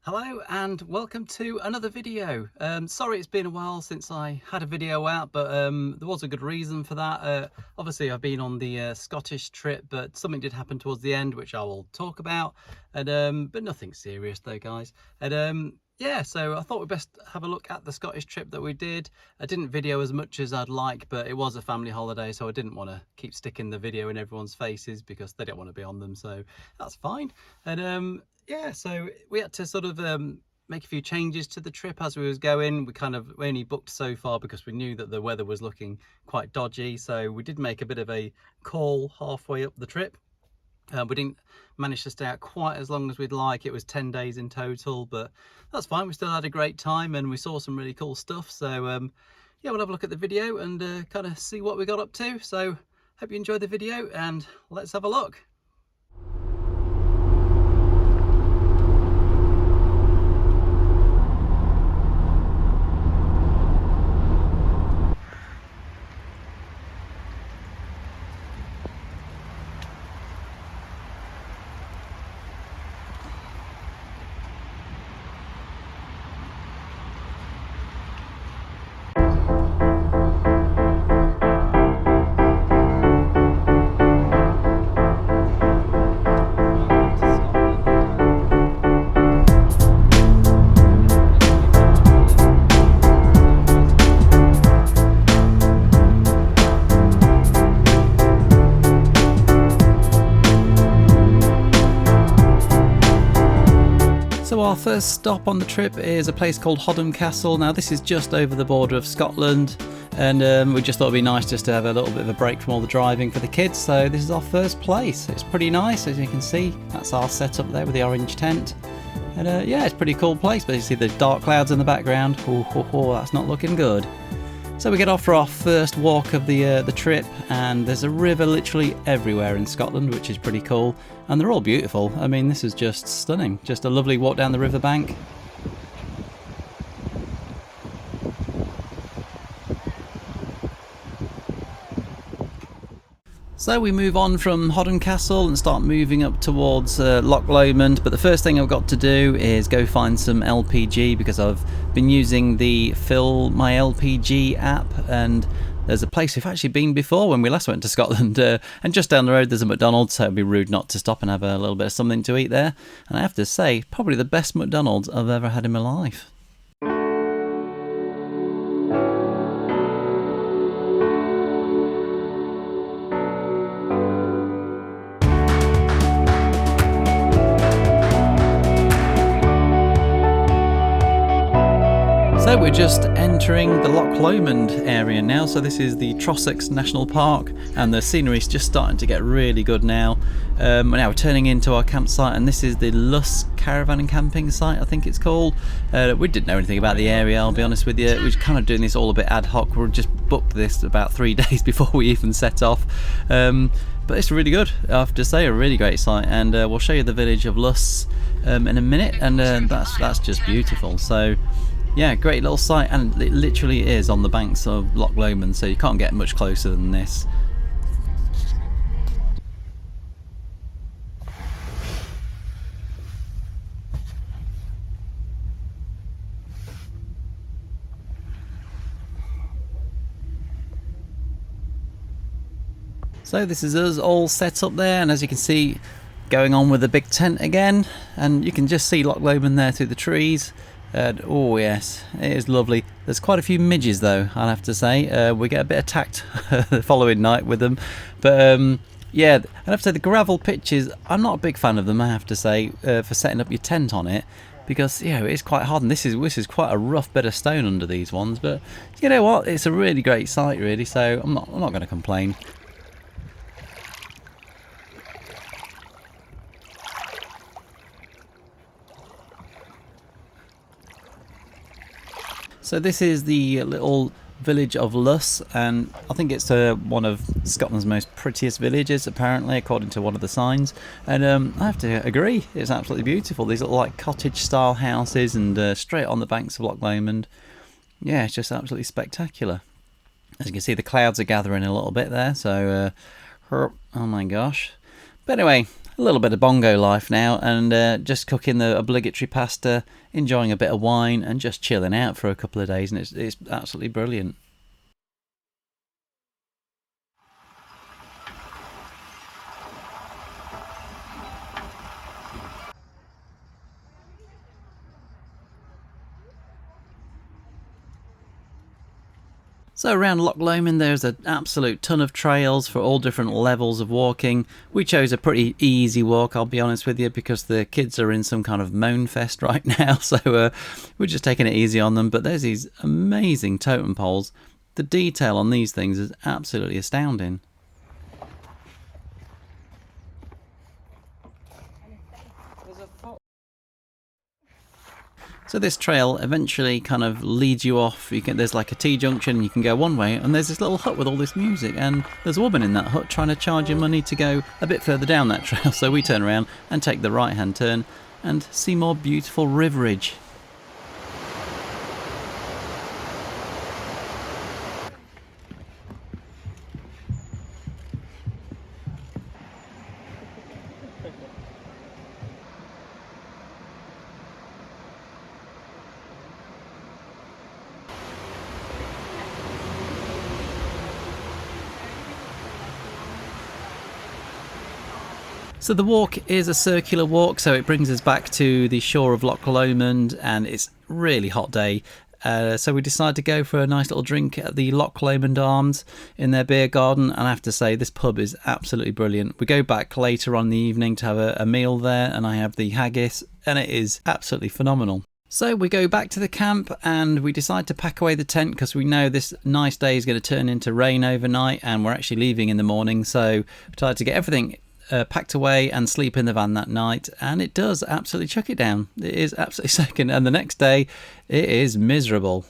Hello and welcome to another video. Sorry it's been a while since I had a video out, but there was a good reason for that. Obviously I've been on the Scottish trip, but something did happen towards the end which I will talk about, and but nothing serious though, guys. And yeah, so I thought we'd best have a look at the Scottish trip that we did. I didn't video as much as I'd like, but it was a family holiday, so I didn't want to keep sticking the video in everyone's faces because they don't want to be on them, so that's fine. And yeah, so we had to sort of make a few changes to the trip as we was going. We only booked so far because we knew that the weather was looking quite dodgy, so we did make a bit of a call halfway up the trip. We didn't manage to stay out quite as long as we'd like. It was 10 days in total, but that's fine. We still had a great time and we saw some really cool stuff. So yeah, we'll have a look at the video and kind of see what we got up to. So hope you enjoyed the video and let's have a look. So our first stop on the trip is a place called Hodom Castle. Now this is just over the border of Scotland, and we just thought it'd be nice just to have a little bit of a break from all the driving for the kids. So this is our first place. It's pretty nice, as you can see. That's our setup there with the orange tent. And yeah, it's a pretty cool place, but you see the dark clouds in the background. Oh, that's not looking good. So we get off for our first walk of the trip, and there's a river literally everywhere in Scotland, which is pretty cool, and they're all beautiful. I mean, this is just stunning. Just a lovely walk down the riverbank. So we move on from Hodom Castle and start moving up towards Loch Lomond, but the first thing I've got to do is go find some LPG because I've been using the Fill My LPG app, and there's a place we've actually been before when we last went to Scotland, and just down the road there's a McDonald's, so it'd be rude not to stop and have a little bit of something to eat there. And I have to say, probably the best McDonald's I've ever had in my life. So we're just entering the Loch Lomond area now. So this is the Trossachs National Park, and the scenery's just starting to get really good now. Now we're turning into our campsite, and this is the Luss Caravan and Camping Site, I think it's called. We didn't know anything about the area, I'll be honest with you. We're kind of doing this all a bit ad hoc. We just booked this about 3 days before we even set off. But it's really good, I have to say, a really great site, and we'll show you the village of Luss in a minute, and that's just beautiful. So yeah, great little site, and it literally is on the banks of Loch Lomond, so you can't get much closer than this. So this is us all set up there, and as you can see, going on with the big tent again, and you can just see Loch Lomond there through the trees. Oh yes, it is lovely. There's quite a few midges though, I'll have to say. We get a bit attacked the following night with them, but yeah, I'd have to say the gravel pitches, I'm not a big fan of them, I have to say, for setting up your tent on it, because yeah, it's quite hard, and this is quite a rough bit of stone under these ones. But you know what, it's a really great site really, so I'm not going to complain. So this is the little village of Luss, and I think it's one of Scotland's most prettiest villages, apparently, according to one of the signs. And I have to agree, it's absolutely beautiful. These look like cottage-style houses, and straight on the banks of Loch Lomond. Yeah, it's just absolutely spectacular. As you can see, the clouds are gathering a little bit there, so oh my gosh. But anyway, a little bit of Bongo life now, and just cooking the obligatory pasta, enjoying a bit of wine, and just chilling out for a couple of days, and it's absolutely brilliant. So around Loch Lomond there's an absolute ton of trails for all different levels of walking. We chose a pretty easy walk, I'll be honest with you, because the kids are in some kind of moan fest right now, so we're just taking it easy on them. But there's these amazing totem poles. The detail on these things is absolutely astounding. So this trail eventually kind of leads you off. There's like a T-junction, and you can go one way, and there's this little hut with all this music, and there's a woman in that hut trying to charge you money to go a bit further down that trail. So we turn around and take the right-hand turn and see more beautiful riverage. So the walk is a circular walk, so it brings us back to the shore of Loch Lomond, and it's a really hot day. So we decided to go for a nice little drink at the Loch Lomond Arms in their beer garden, and I have to say this pub is absolutely brilliant. We go back later on in the evening to have a meal there, and I have the haggis, and it is absolutely phenomenal. So we go back to the camp and we decide to pack away the tent because we know this nice day is going to turn into rain overnight, and we're actually leaving in the morning. So we decided to get everything packed away and sleep in the van that night, and it does absolutely chuck it down. It is absolutely soaking, and the next day it is miserable.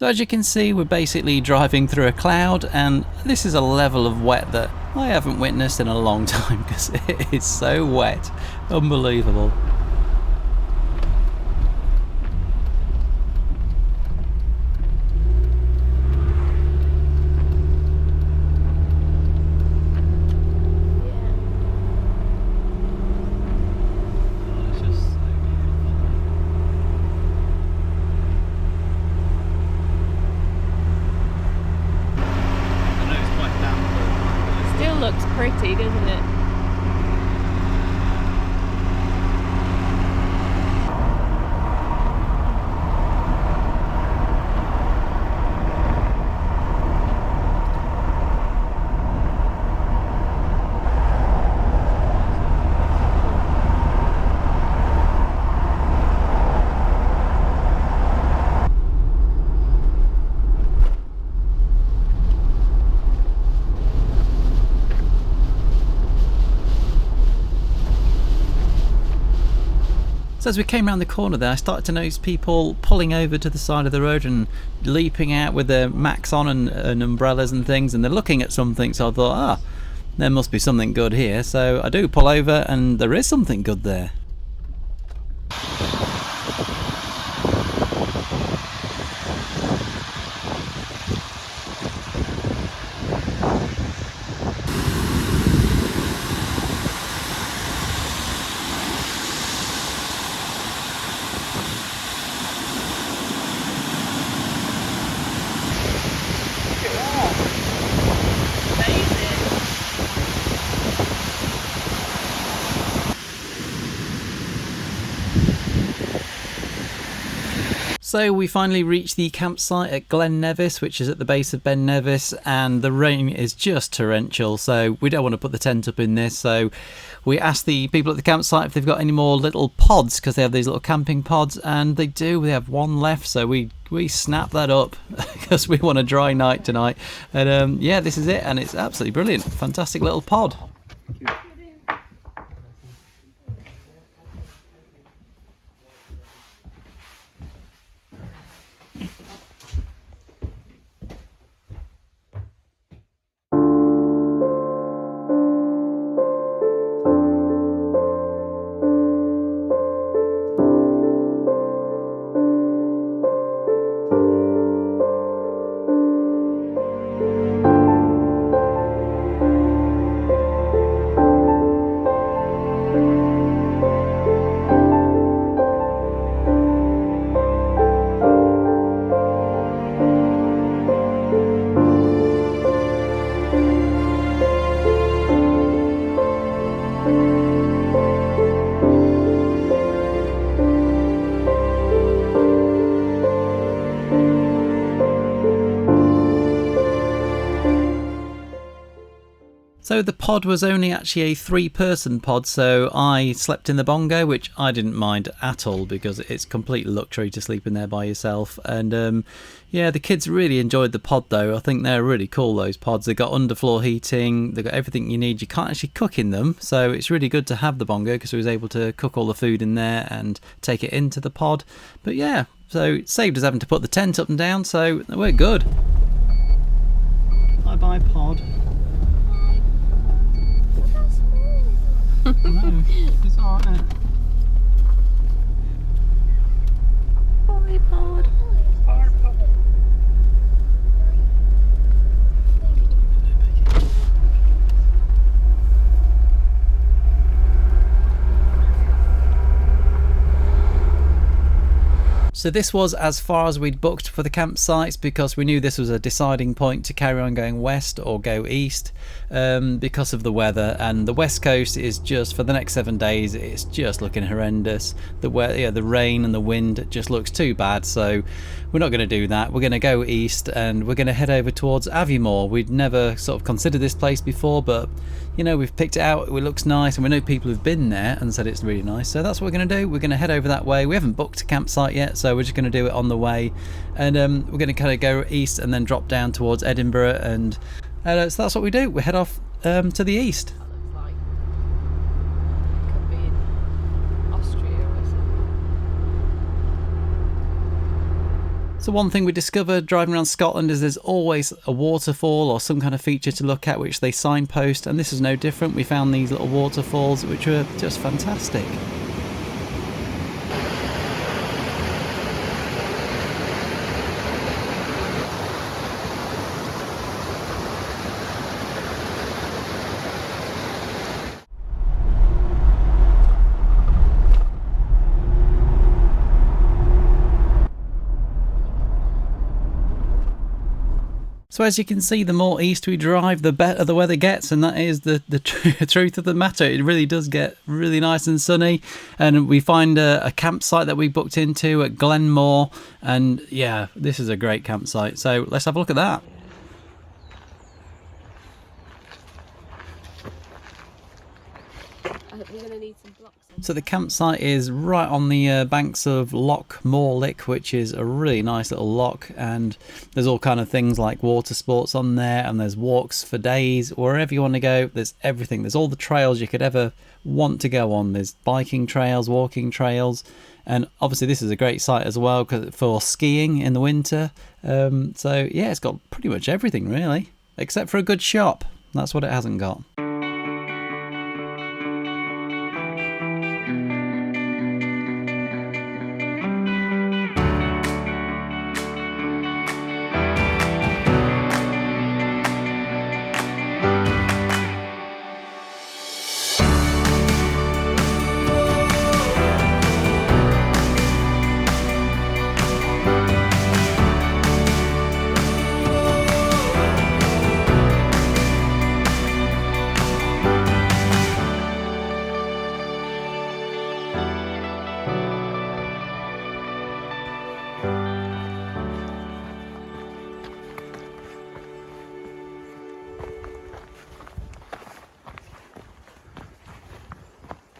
So as you can see, we're basically driving through a cloud, and this is a level of wet that I haven't witnessed in a long time because it is so wet. Unbelievable. Looks pretty, doesn't it? So as we came around the corner there, I started to notice people pulling over to the side of the road and leaping out with their Macs on and umbrellas and things, and they're looking at something. So I thought, there must be something good here. So I do pull over, and there is something good there. So we finally reached the campsite at Glen Nevis, which is at the base of Ben Nevis, and the rain is just torrential, so we don't want to put the tent up in this. So we asked the people at the campsite if they've got any more little pods, because they have these little camping pods, and they do. We have one left, so we snap that up because we want a dry night tonight. And yeah, this is it, and it's absolutely brilliant. Fantastic little pod. So the pod was only actually a 3-person pod, so I slept in the Bongo, which I didn't mind at all because it's complete luxury to sleep in there by yourself. And yeah, the kids really enjoyed the pod though. I think they're really cool, those pods. They've got underfloor heating, they've got everything you need. You can't actually cook in them, so it's really good to have the Bongo because we was able to cook all the food in there and take it into the pod. But yeah, so it saved us having to put the tent up and down, so we're good. Bye-bye pod. No, it's alright, isn't it? Bye, pod. So this was as far as we'd booked for the campsites because we knew this was a deciding point to carry on going west or go east because of the weather. And the west coast is just, for the next 7 days, it's just looking horrendous. The rain and the wind just looks too bad, so we're not going to do that. We're going to go east and we're going to head over towards Aviemore. We'd never sort of considered this place before, but you know, we've picked it out, it looks nice, and we know people who've been there and said it's really nice, so that's what we're going to do. We're going to head over that way. We haven't booked a campsite yet, so we're just going to do it on the way, and we're going to kind of go east and then drop down towards Edinburgh, and so that's what we do. We head off to the east. That looks like it could be in Austria or something. So one thing we discovered driving around Scotland is there's always a waterfall or some kind of feature to look at which they signpost, and this is no different. We found these little waterfalls which were just fantastic. So as you can see, the more east we drive, the better the weather gets, and that is the truth of the matter. It really does get really nice and sunny, and we find a campsite that we booked into at Glenmore, and yeah, this is a great campsite. So let's have a look at that. We're going to need some blocks. So the campsite is right on the banks of Loch Morlick, which is a really nice little loch, and there's all kind of things like water sports on there, and there's walks for days. Wherever you want to go, there's everything. There's all the trails you could ever want to go on. There's biking trails, walking trails, and obviously this is a great site as well for skiing in the winter. So yeah, it's got pretty much everything really, except for a good shop. That's what it hasn't got.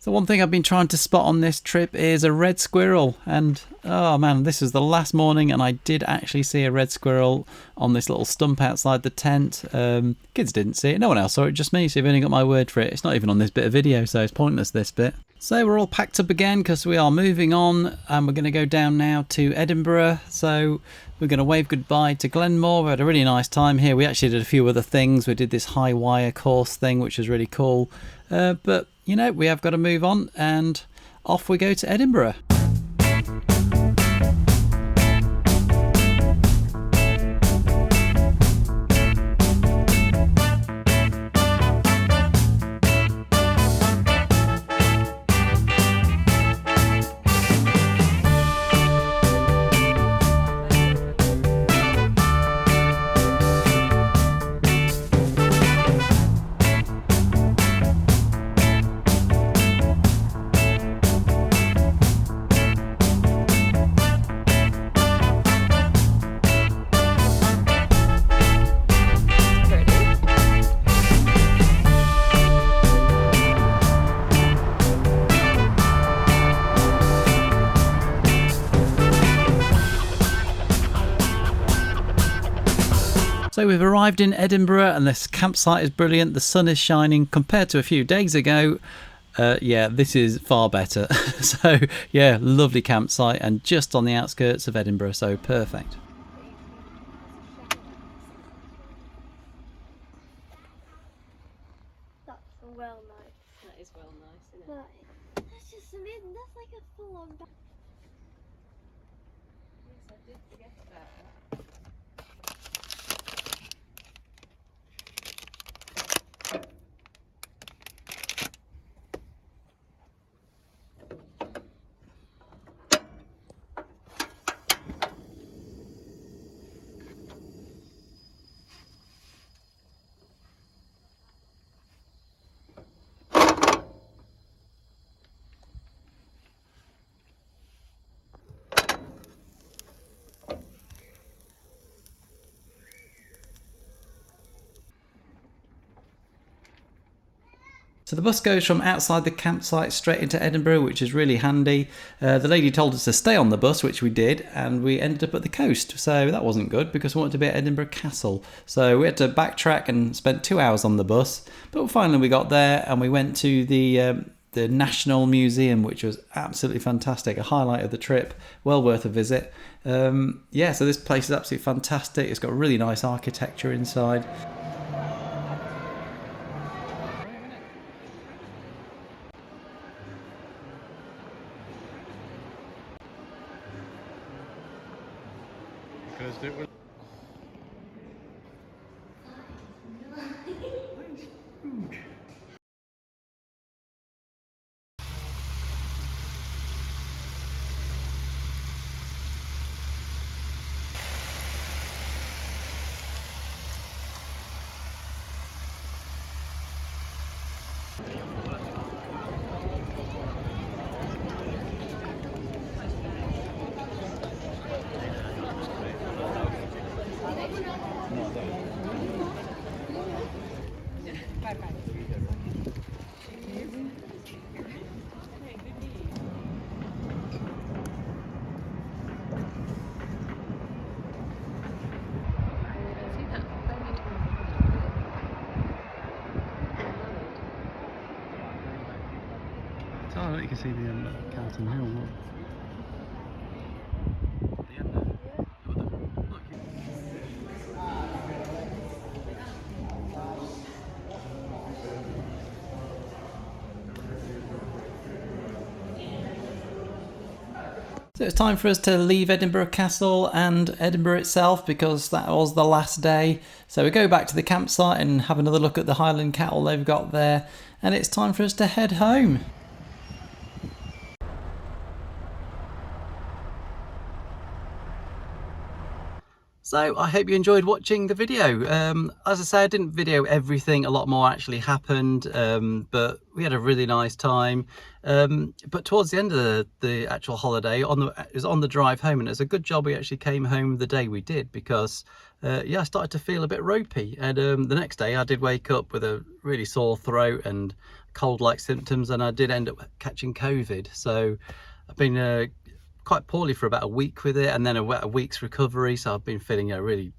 So one thing I've been trying to spot on this trip is a red squirrel, and oh man, this was the last morning and I did actually see a red squirrel on this little stump outside the tent. Kids didn't see it, no one else saw it, just me, so you've only got my word for it. It's not even on this bit of video, so it's pointless, this bit. So we're all packed up again because we are moving on, and we're going to go down now to Edinburgh. So we're going to wave goodbye to Glenmore. We had a really nice time here. We actually did a few other things. We did this high wire course thing, which was really cool. But, you know, we have got to move on, and off we go to Edinburgh. So we've arrived in Edinburgh and this campsite is brilliant. The sun is shining compared to a few days ago. Yeah, this is far better. So yeah, lovely campsite and just on the outskirts of Edinburgh, so perfect. That's well nice. That is well nice, isn't it? That's just amazing. That's like a full on. Yes, I did forget about that. So the bus goes from outside the campsite straight into Edinburgh, which is really handy. The lady told us to stay on the bus, which we did, and we ended up at the coast. So that wasn't good because we wanted to be at Edinburgh Castle. So we had to backtrack and spent 2 hours on the bus. But finally we got there and we went to the National Museum, which was absolutely fantastic. A highlight of the trip, well worth a visit. Yeah, so this place is absolutely fantastic. It's got really nice architecture inside. Because it was oh, you can see the Carlton Hill. Look. The end there. Look. So it's time for us to leave Edinburgh Castle and Edinburgh itself because that was the last day. So we go back to the campsite and have another look at the Highland cattle they've got there, and it's time for us to head home. So I hope you enjoyed watching the video. As I say, I didn't video everything, a lot more actually happened, but we had a really nice time. But towards the end of the actual holiday, it was on the drive home, and it was a good job we actually came home the day we did because yeah, I started to feel a bit ropey, and the next day I did wake up with a really sore throat and cold-like symptoms, and I did end up catching COVID. So I've been quite poorly for about a week with it, and then a week's recovery, so I've been feeling really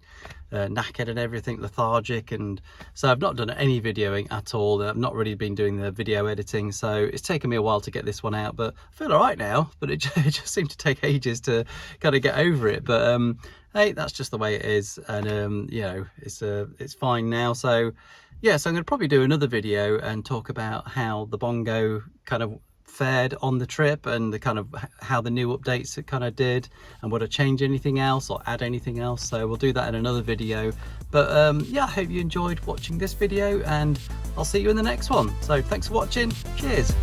knackered and everything, lethargic, and so I've not done any videoing at all. I've not really been doing the video editing, so it's taken me a while to get this one out, but I feel all right now. But it just seemed to take ages to kind of get over it, but hey, that's just the way it is, and you know, it's fine now. So yeah, so I'm going to probably do another video and talk about how the Bongo kind of fared on the trip and the kind of how the new updates it kind of did, and would I change anything else or add anything else. So we'll do that in another video, but yeah, I hope you enjoyed watching this video and I'll see you in the next one. So thanks for watching. Cheers.